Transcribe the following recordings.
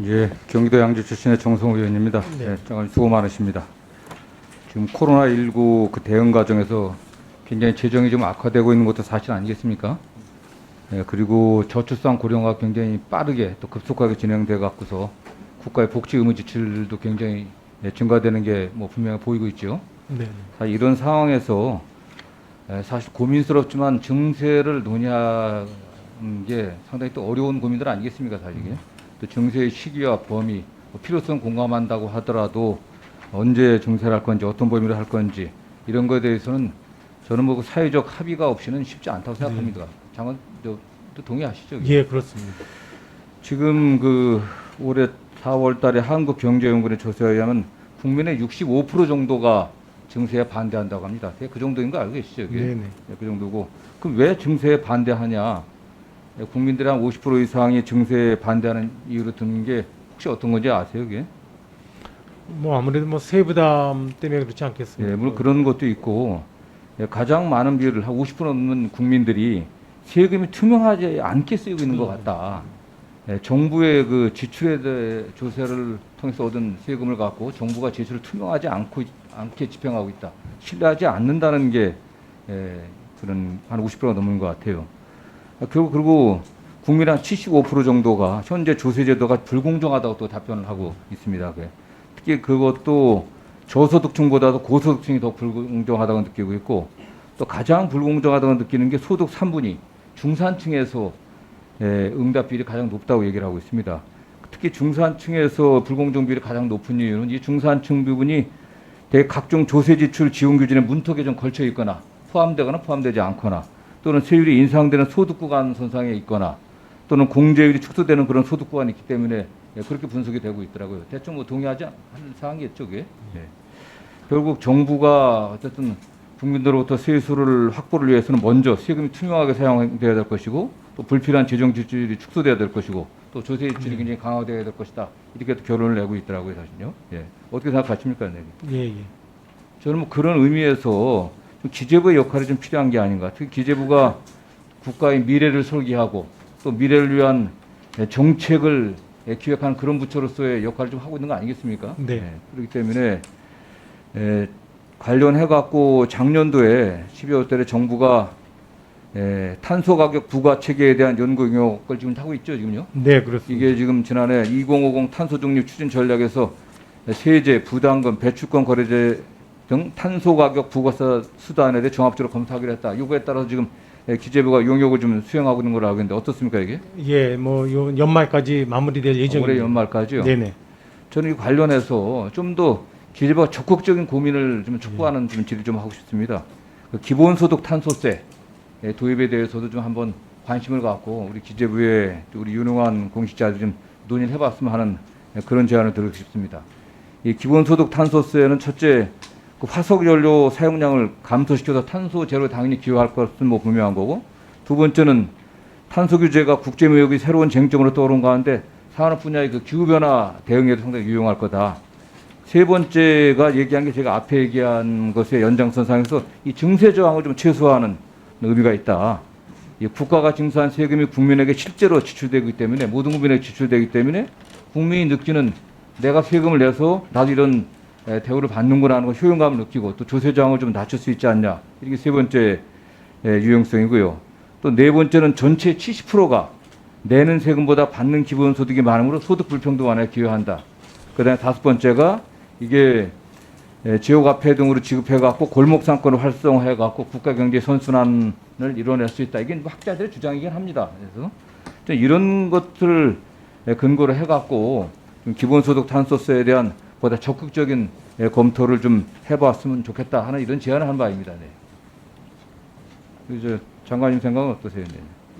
예, 경기도 양주 출신의 정성호 의원입니다. 네. 장관님 수고 많으십니다. 지금 코로나19 그 대응 과정에서 굉장히 재정이 좀 악화되고 있는 것도 사실 아니겠습니까? 예, 그리고 저출산 고령화가 굉장히 빠르게 또 급속하게 진행돼 갖고서 국가의 복지 의무 지출도 굉장히 증가되는 게 뭐 분명히 보이고 있죠. 네. 사실 이런 상황에서 사실 고민스럽지만 증세를 논의하는 게 상당히 또 어려운 고민들 아니겠습니까, 사실 이게. 또 증세의 시기와 범위, 필요성 공감한다고 하더라도 언제 증세를 할 건지 어떤 범위로 할 건지 이런 거에 대해서는 저는 뭐 사회적 합의가 없이는 쉽지 않다고 생각합니다. 장관 또 동의하시죠? 예, 그렇습니다. 지금 그 올해 4월 달에 한국경제연구원의 조사에 의하면 국민의 65% 정도가 증세에 반대한다고 합니다. 그 정도인 거 알고 계시죠? 이게? 네네. 네, 그 정도고. 그럼 왜 증세에 반대하냐? 국민들의 한 50% 이상이 증세에 반대하는 이유로 듣는 게 혹시 어떤 건지 아세요, 이게? 뭐 아무래도 뭐 세부담 때문에 그렇지 않겠습니까? 예, 물론 그런 것도 있고, 가장 많은 비율을 한 50% 넘는 국민들이 세금이 투명하지 않게 쓰이고 있는 것 같다. 정부의 그 지출에 대해 조사를 통해서 얻은 세금을 갖고 정부가 지출을 투명하지 않게 집행하고 있다. 신뢰하지 않는다는 게 그런 한 50%가 넘는 것 같아요. 그리고 국민 한 75% 정도가 현재 조세제도가 불공정하다고 또 답변을 하고 있습니다. 특히 그것도 저소득층보다도 고소득층이 더 불공정하다고 느끼고 있고, 또 가장 불공정하다고 느끼는 게 소득 3분위 중산층에서 응답 비율이 가장 높다고 얘기를 하고 있습니다. 특히 중산층에서 불공정 비율이 가장 높은 이유는 이 중산층 부분이 각종 조세 지출 지원 규정에 문턱에 좀 걸쳐 있거나 포함되거나 포함되지 않거나, 또는 세율이 인상되는 소득 구간 선상에 있거나, 또는 공제율이 축소되는 그런 소득 구간이 있기 때문에 그렇게 분석이 되고 있더라고요. 대충 뭐 동의하지 않는 사항이겠죠, 그게. 결국 정부가 어쨌든 국민들로부터 세수를 확보를 위해서는 먼저 세금이 투명하게 사용돼야 될 것이고, 또 불필요한 재정 지출이 축소돼야 될 것이고, 또 조세 지출이 굉장히 강화돼야 될 것이다. 이렇게 또 결론을 내고 있더라고요, 사실요. 어떻게 생각하십니까, 네. 예. 저는 뭐 그런 의미에서 좀 기재부의 역할이 좀 필요한 게 아닌가. 특히 기재부가 국가의 미래를 설계하고 또 미래를 위한 정책을 기획하는 그런 부처로서의 역할을 좀 하고 있는 거 아니겠습니까? 네. 그렇기 때문에 관련해갖고 작년도에 12월 달에 정부가 탄소 가격 부과 체계에 대한 연구 용역을 지금 하고 있죠, 지금요. 네, 그렇습니다. 이게 지금 지난해 2050 탄소 중립 추진 전략에서 세제, 부담금, 배출권 거래제 등 탄소 가격 부과사 수단에 대해 종합적으로 검토하기로 했다. 요거에 따라서 지금 기재부가 용역을 좀 수행하고 있는 걸로 알고 있는데 어떻습니까, 이게? 예, 뭐 요 연말까지 마무리될 예정입니다. 올해 연말까지요? 네네. 저는 이 관련해서 좀 더 기재부가 적극적인 고민을 좀 촉구하는 좀 질을 좀 하고 싶습니다. 그 기본소득 탄소세 도입에 대해서도 좀 한번 관심을 갖고 우리 기재부에 우리 유능한 공직자들 좀 논의를 해봤으면 하는 그런 제안을 드리고 싶습니다. 이 기본소득 탄소세는 첫째, 그 화석연료 사용량을 감소시켜서 탄소 제로 당연히 기여할 것은 뭐 분명한 거고, 두 번째는 탄소 규제가 국제무역의 새로운 쟁점으로 떠오른 가운데 산업 분야의 그 기후변화 대응에도 상당히 유용할 거다. 세 번째가 얘기한 게 제가 앞에 얘기한 것의 연장선상에서 이 증세 저항을 좀 최소화하는 의미가 있다. 이 국가가 징수한 세금이 국민에게 실제로 지출되기 때문에, 모든 국민에게 지출되기 때문에 국민이 느끼는 내가 세금을 내서 나도 이런 대우를 받는구나 하는 걸 효용감을 느끼고, 또 조세 저항을 좀 낮출 수 있지 않냐. 이게 세 번째 유용성이고요. 또 네 번째는 전체 70%가 내는 세금보다 받는 기본소득이 많으므로 소득 불평등 완화에 기여한다. 그다음에 다섯 번째가 이게 지역화폐 등으로 지급해갖고 골목상권을 활성화해갖고 국가경제 선순환을 이뤄낼 수 있다. 이게 학자들의 주장이긴 합니다. 그래서 이런 것들을 근거로 해갖고 기본소득 탄소세에 대한 보다 적극적인 검토를 좀 해봤으면 좋겠다 하는 이런 제안을 한 바입니다. 이제 장관님 생각은 어떠세요?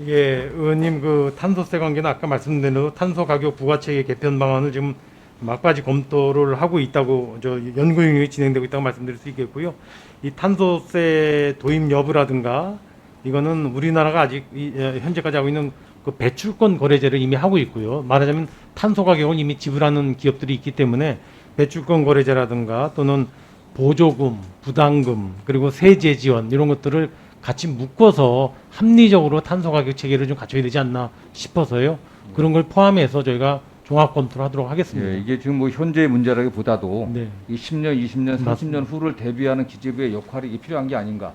예, 의원님 그 탄소세 관계는 아까 말씀드린 대로 탄소 가격 부과체계 개편 방안을 지금 막바지 검토를 하고 있다고, 저 연구 용역이 진행되고 있다고 말씀드릴 수 있겠고요. 이 탄소세 도입 여부라든가 이거는 우리나라가 아직 현재까지 하고 있는 그 배출권 거래제를 이미 하고 있고요. 말하자면 탄소 가격을 이미 지불하는 기업들이 있기 때문에 배출권 거래제라든가 또는 보조금, 부담금, 그리고 세제 지원 이런 것들을 같이 묶어서 합리적으로 탄소 가격 체계를 좀 갖춰야 되지 않나 싶어서요. 그런 걸 포함해서 저희가 종합 검토를 하도록 하겠습니다. 예, 이게 지금 뭐 현재의 문제라기보다도 네. 이 10년, 20년, 30년 맞습니다. 후를 대비하는 기재부의 역할이 이게 필요한 게 아닌가.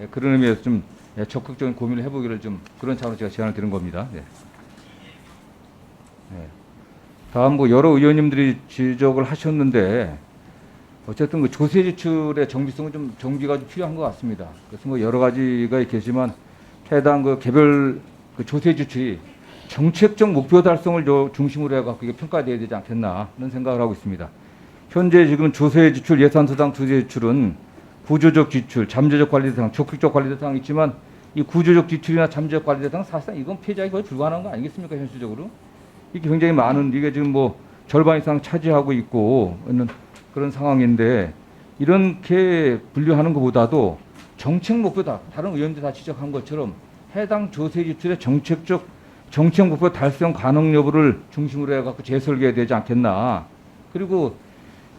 예, 그런 의미에서 좀 적극적인 고민을 해보기를 좀 그런 차원에서 제가 제안을 드린 겁니다. 예. 예. 다음 뭐 여러 의원님들이 지적을 하셨는데 어쨌든 그 조세 지출의 정비성은 좀 정비가 좀 필요한 것 같습니다. 그래서 뭐 여러 가지가 있겠지만 해당 그 개별 그 조세 지출이 정책적 목표 달성을 중심으로 해갖고 이게 평가돼야 되지 않겠나 하는 생각을 하고 있습니다. 현재 지금 조세 지출 예산서당 조세 지출은 구조적 지출, 잠재적 관리 대상, 적극적 관리 대상이 있지만 이 구조적 지출이나 잠재적 관리 대상 사실상 이건 폐지하기 거의 불가능한 거 아니겠습니까 현실적으로? 이게 굉장히 많은 이게 지금 뭐 절반 이상 차지하고 있고 있는 그런 상황인데 이렇게 분류하는 것보다도 정책 목표다 다른 의원들 다 지적한 것처럼 해당 조세 지출의 정책 목표 달성 가능 여부를 중심으로 해갖고 재설계해야 되지 않겠나. 그리고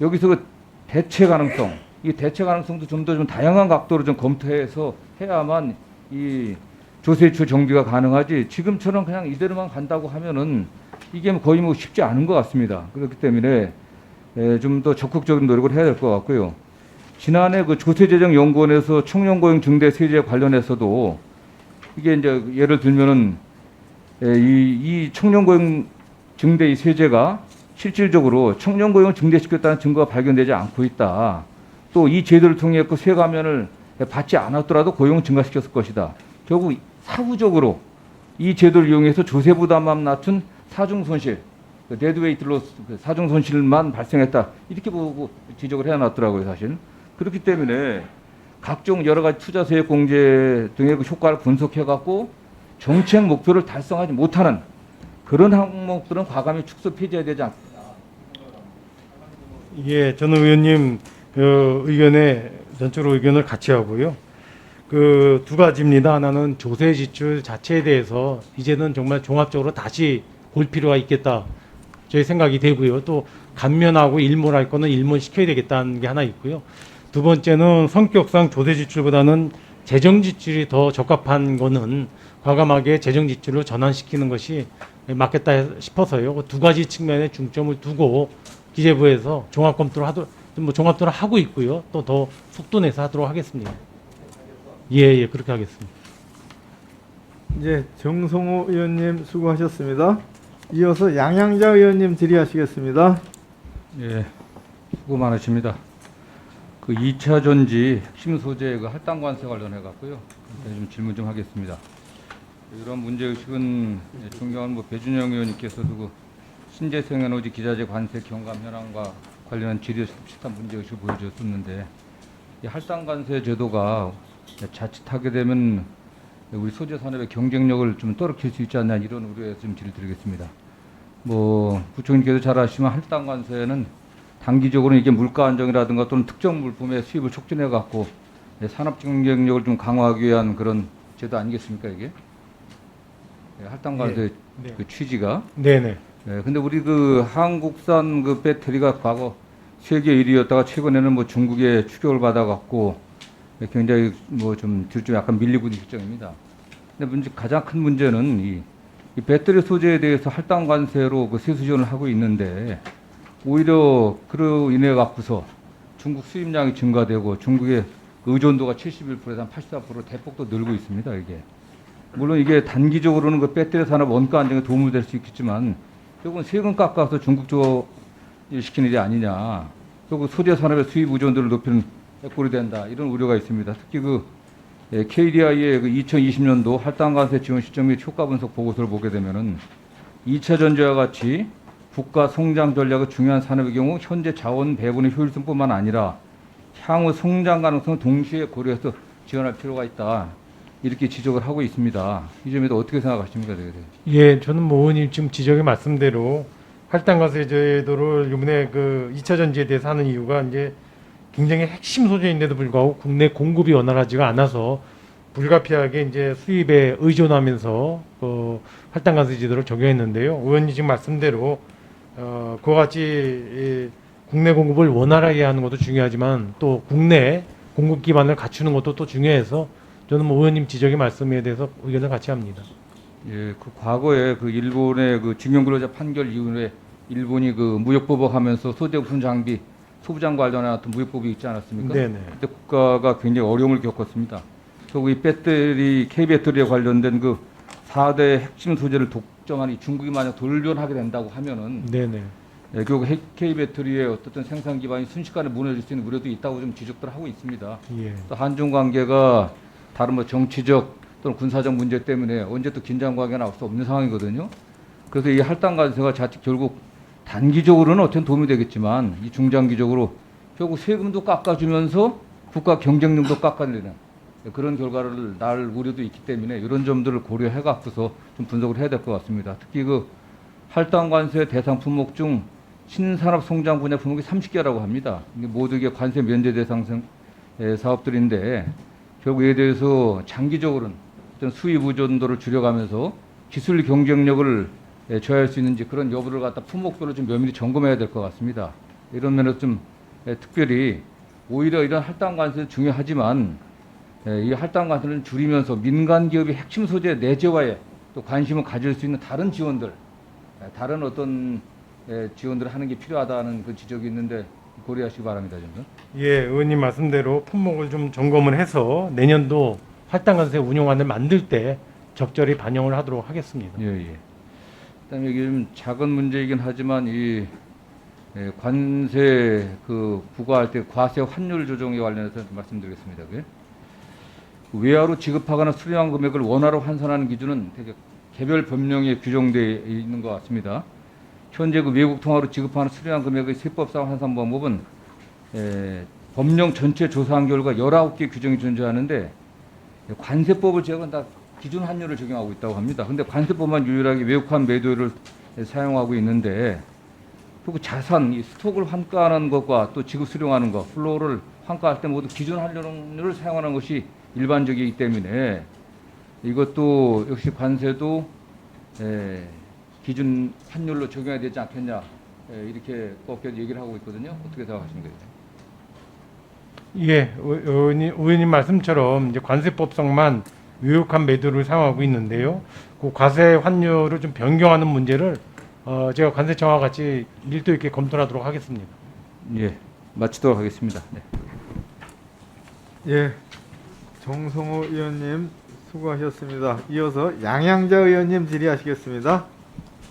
여기서 그 대체 가능성, 이 대체 가능성도 좀 더 좀 다양한 각도로 좀 검토해서 해야만 이 조세 지출 정비가 가능하지. 지금처럼 그냥 이대로만 간다고 하면은 이게 거의 뭐 쉽지 않은 것 같습니다. 그렇기 때문에 좀 더 적극적인 노력을 해야 될 것 같고요. 지난해 그 조세재정연구원에서 청년고용 증대 세제 관련해서도 이게 이제 예를 들면은 이 청년고용 증대 이 세제가 실질적으로 청년고용을 증대시켰다는 증거가 발견되지 않고 있다. 또 이 제도를 통해 그 세감면을 받지 않았더라도 고용을 증가시켰을 것이다. 결국 사후적으로 이 제도를 이용해서 조세 부담만 낮춘 사중 손실, 데드웨이트 로스, 사중 손실만 발생했다. 이렇게 보고 지적을 해놨더라고요, 사실. 그렇기 때문에 각종 여러 가지 투자 세액 공제 등의 그 효과를 분석해갖고 정책 목표를 달성하지 못하는 그런 항목들은 과감히 축소 폐지해야 되지 않습니까? 예, 저는 의원님 의견에 전적으로 의견을 같이 하고요. 그 두 가지입니다. 하나는 조세 지출 자체에 대해서 이제는 정말 종합적으로 다시 볼 필요가 있겠다. 저희 생각이 되고요. 또 감면하고 일몰할 거는 일몰시켜야 되겠다는 게 하나 있고요. 두 번째는 성격상 조세 지출보다는 재정 지출이 더 적합한 거는 과감하게 재정 지출로 전환시키는 것이 맞겠다 싶어서요. 두 가지 측면에 중점을 두고 기재부에서 종합 검토를 종합 토론을 하고 있고요. 또 더 속도 내서 하도록 하겠습니다. 예, 그렇게 하겠습니다. 이제 정성호 의원님 수고하셨습니다. 이어서 양양자 의원님 질의하시겠습니다. 예, 수고 많으십니다. 그 2차 전지 핵심 소재 그 할당 관세 관련해 갖고요. 좀 질문 좀 하겠습니다. 이런 문제 의식은 존경하는 뭐 배준영 의원님께서도 그 신재생 에너지 기자재 관세 경감 현황과 관련한 질의에서 비슷한 문제 의식을 보여줬었는데 이 할당 관세 제도가 자칫하게 되면 우리 소재 산업의 경쟁력을 좀 떨어뜨릴 수 있지 않나 이런 우려에서 좀 질의 드리겠습니다. 뭐 부총님께서 잘 아시지만 할당 관세는 단기적으로 이게 물가 안정이라든가 또는 특정 물품의 수입을 촉진해 갖고 산업 경쟁력을 좀 강화하기 위한 그런 제도 아니겠습니까 이게? 할당 관세 네. 그 취지가. 네네. 근데 우리 그 한국산 그 배터리가 과거 세계 1위였다가 최근에는 뭐 중국의 추격을 받아갖고 굉장히 뭐 좀 뒤로 좀 약간 밀리고 있는 실정입니다. 근데 가장 큰 문제는 이 배터리 소재에 대해서 할당 관세로 그 세수 지원을 하고 있는데 오히려 그로 인해 갖고서 중국 수입량이 증가되고 중국의 의존도가 71%에서 한 84% 대폭 또 늘고 있습니다. 이게 물론 이게 단기적으로는 그 배터리 산업 원가 안정에 도움이 될 수 있겠지만 결국은 세금 깎아서 중국 쪽 시키는 일이 아니냐. 결국 소재 산업의 수입 의존도를 높이는 꼴이 된다. 이런 우려가 있습니다. 특히 그 KDI의 그 2020년도 할당 관세 지원 시점 및 효과 분석 보고서를 보게 되면은 2차 전지와 같이 국가 성장 전략의 중요한 산업의 경우 현재 자원 배분의 효율성뿐만 아니라 향후 성장 가능성을 동시에 고려해서 지원할 필요가 있다. 이렇게 지적을 하고 있습니다. 이 점에도 어떻게 생각하십니까? 예, 저는 뭐 의원님 지금 지적의 말씀대로 할당 관세 제도를 이번에 그 2차 전지에 대해서 하는 이유가 이제 굉장히 핵심 소재인데도 불구하고 국내 공급이 원활하지가 않아서 불가피하게 이제 수입에 의존하면서 그 할당 관세 제도를 적용했는데요. 의원님 지금 말씀대로 그와 같이 국내 공급을 원활하게 하는 것도 중요하지만 또 국내 공급 기반을 갖추는 것도 또 중요해서 저는 뭐 의원님 지적의 말씀에 대해서 의견을 같이 합니다. 예, 그 과거에 그 일본의 그 징용 근로자 판결 이후에 일본이 그 무역보복 하면서 소재 부품 장비 소부장 관련한 어떤 무역법이 있지 않았습니까? 네네. 그때 국가가 굉장히 어려움을 겪었습니다. 그리고 이 배터리, K배터리에 관련된 그 4대 핵심 소재를 독점한 이 중국이 만약 돌변하게 된다고 하면은 네네. 결국 K배터리의 어떤 생산 기반이 순식간에 무너질 수 있는 우려도 있다고 좀 지적들 하고 있습니다. 예. 또 한중 관계가 다른 뭐 정치적 또는 군사적 문제 때문에 언제 또 긴장 관계가 나올 수 없는 상황이거든요. 그래서 이 할당 관세가 자칫 결국 단기적으로는 어떤 도움이 되겠지만 이 중장기적으로 결국 세금도 깎아주면서 국가 경쟁력도 깎아내리는 그런 결과를 날 우려도 있기 때문에 이런 점들을 고려해 갖고서 좀 분석을 해야 될 것 같습니다. 특히 그 할당 관세 대상 품목 중 신산업 성장 분야 품목이 30개라고 합니다. 이게 모두 이게 관세 면제 대상 사업들인데 결국 이에 대해서 장기적으로는 어떤 수입 의존도를 줄여가면서 기술 경쟁력을 줘야 할 수 있는지 그런 여부를 갖다 품목별로 좀 면밀히 점검해야 될 것 같습니다. 이런 면에서 좀 특별히 오히려 이런 할당 관세는 중요하지만 이 할당 관세를 줄이면서 민간 기업의 핵심 소재 내재화에 또 관심을 가질 수 있는 다른 지원들, 다른 어떤 지원들을 하는 게 필요하다는 그 지적이 있는데 고려하시기 바랍니다. 좀. 예, 의원님 말씀대로 품목을 좀 점검을 해서 내년도 할당관세 운용안을 만들 때 적절히 반영을 하도록 하겠습니다. 예, 예. 그다음에 이게 좀 작은 문제이긴 하지만 이 관세 그 부과할 때 과세 환율 조정에 관련해서 말씀드리겠습니다. 그게 외화로 지급하거나 수령한 금액을 원화로 환산하는 기준은 되게 개별 법령에 규정되어 있는 것 같습니다. 현재 그 외국 통화로 지급하는 수령한 금액의 세법상 환산 방법은 법령 전체 조사한 결과 19개 규정이 존재하는데 관세법을 제외한 다 기준 환율을 적용하고 있다고 합니다. 그런데 관세법만 유일하게 외국환 매도를 사용하고 있는데 그리고 자산, 이 스톡을 환가하는 것과 또 지급 수령하는 것, 플로어를 환가할 때 모두 기준 환율을 사용하는 것이 일반적이기 때문에 이것도 역시 관세도 기준 환율로 적용해야 되지 않겠냐 이렇게 꼭 얘기를 하고 있거든요. 어떻게 생각하십니까? 예, 의원님 말씀처럼 이제 관세법상만 유효한 매도를 사용하고 있는데요. 그 과세 환율을 좀 변경하는 문제를 제가 관세청과 같이 밀도 있게 검토하도록 하겠습니다. 예, 마치도록 하겠습니다. 네. 예, 정성호 의원님 수고하셨습니다. 이어서 양양자 의원님 질의하시겠습니다.